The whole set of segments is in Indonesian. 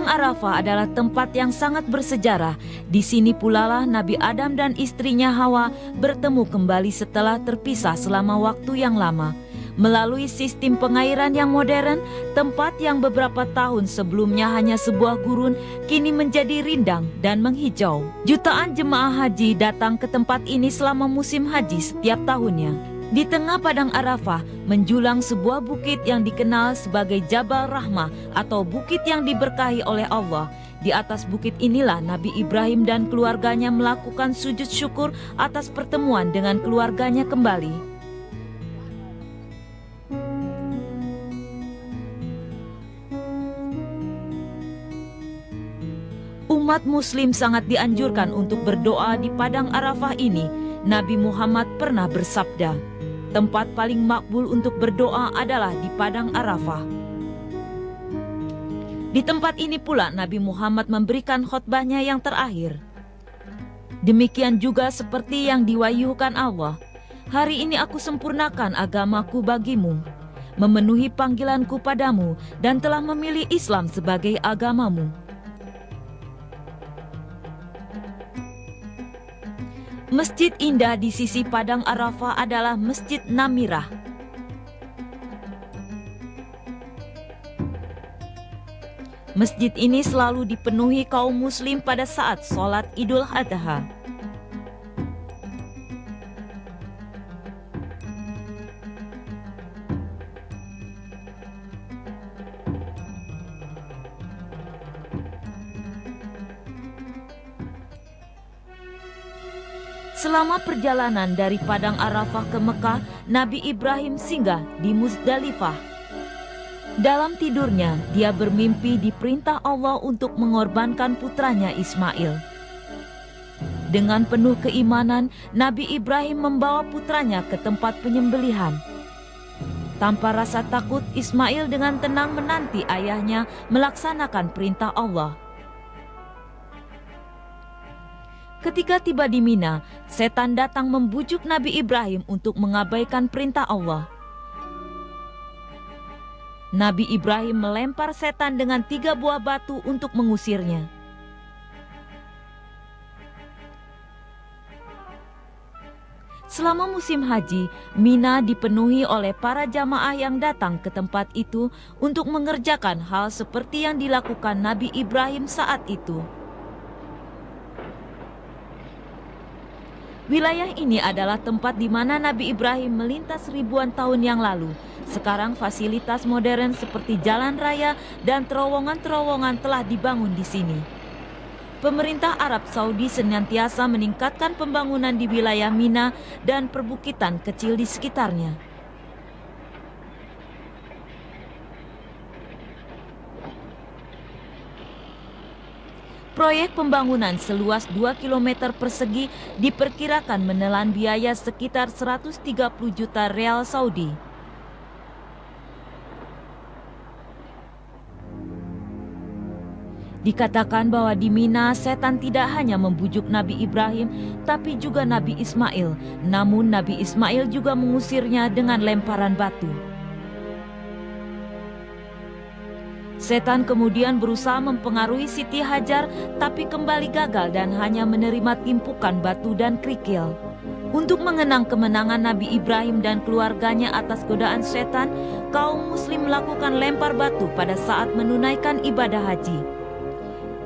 Padang Arafah adalah tempat yang sangat bersejarah. Di sini pula lah Nabi Adam dan istrinya Hawa bertemu kembali setelah terpisah selama waktu yang lama. Melalui sistem pengairan yang modern, tempat yang beberapa tahun sebelumnya hanya sebuah gurun, kini menjadi rindang dan menghijau. Jutaan jemaah haji datang ke tempat ini selama musim haji setiap tahunnya. Di tengah Padang Arafah menjulang sebuah bukit yang dikenal sebagai Jabal Rahmah atau bukit yang diberkahi oleh Allah. Di atas bukit inilah Nabi Ibrahim dan keluarganya melakukan sujud syukur atas pertemuan dengan keluarganya kembali. Umat muslim sangat dianjurkan untuk berdoa di Padang Arafah ini. Nabi Muhammad pernah bersabda, tempat paling makbul untuk berdoa adalah di Padang Arafah. Di tempat ini pula Nabi Muhammad memberikan khutbahnya yang terakhir. Demikian juga seperti yang diwahyukan Allah. Hari ini aku sempurnakan agamaku bagimu, memenuhi panggilanku padamu, dan telah memilih Islam sebagai agamamu. Masjid indah di sisi Padang Arafah adalah Masjid Namirah. Masjid ini selalu dipenuhi kaum muslim pada saat sholat Idul Adha. Selama perjalanan dari Padang Arafah ke Mekah, Nabi Ibrahim singgah di Muzdalifah. Dalam tidurnya, dia bermimpi diperintah Allah untuk mengorbankan putranya Ismail. Dengan penuh keimanan, Nabi Ibrahim membawa putranya ke tempat penyembelihan. Tanpa rasa takut, Ismail dengan tenang menanti ayahnya melaksanakan perintah Allah. Ketika tiba di Mina, setan datang membujuk Nabi Ibrahim untuk mengabaikan perintah Allah. Nabi Ibrahim melempar setan dengan 3 buah batu untuk mengusirnya. Selama musim haji, Mina dipenuhi oleh para jamaah yang datang ke tempat itu untuk mengerjakan hal seperti yang dilakukan Nabi Ibrahim saat itu. Wilayah ini adalah tempat di mana Nabi Ibrahim melintas ribuan tahun yang lalu. Sekarang fasilitas modern seperti jalan raya dan terowongan-terowongan telah dibangun di sini. Pemerintah Arab Saudi senantiasa meningkatkan pembangunan di wilayah Mina dan perbukitan kecil di sekitarnya. Proyek pembangunan seluas 2 km persegi diperkirakan menelan biaya sekitar 130 juta real Saudi. Dikatakan bahwa di Mina setan tidak hanya membujuk Nabi Ibrahim, tapi juga Nabi Ismail. Namun Nabi Ismail juga mengusirnya dengan lemparan batu. Setan kemudian berusaha mempengaruhi Siti Hajar, tapi kembali gagal dan hanya menerima timpukan batu dan kerikil. Untuk mengenang kemenangan Nabi Ibrahim dan keluarganya atas godaan setan, kaum muslim melakukan lempar batu pada saat menunaikan ibadah haji.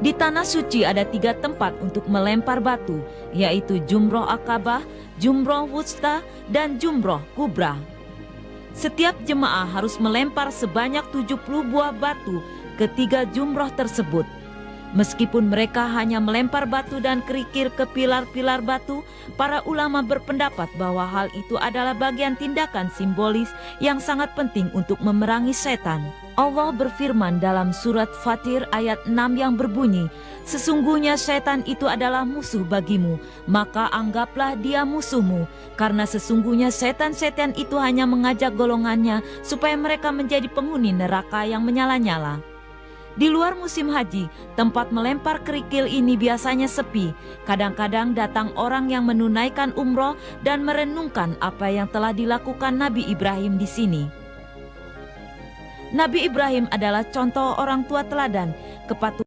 Di Tanah Suci ada 3 tempat untuk melempar batu, yaitu Jumroh Aqabah, Jumroh Wusta, dan Jumroh Kubra. Setiap jemaah harus melempar sebanyak 70 buah batu ke 3 jumroh tersebut. Meskipun mereka hanya melempar batu dan kerikil ke pilar-pilar batu, para ulama berpendapat bahwa hal itu adalah bagian tindakan simbolis yang sangat penting untuk memerangi setan. Allah berfirman dalam surat Fatir ayat 6 yang berbunyi, "Sesungguhnya setan itu adalah musuh bagimu, maka anggaplah dia musuhmu, karena sesungguhnya setan-setan itu hanya mengajak golongannya supaya mereka menjadi penghuni neraka yang menyala-nyala." Di luar musim haji, tempat melempar kerikil ini biasanya sepi. Kadang-kadang datang orang yang menunaikan umroh dan merenungkan apa yang telah dilakukan Nabi Ibrahim di sini. Nabi Ibrahim adalah contoh orang tua teladan, kepatuhan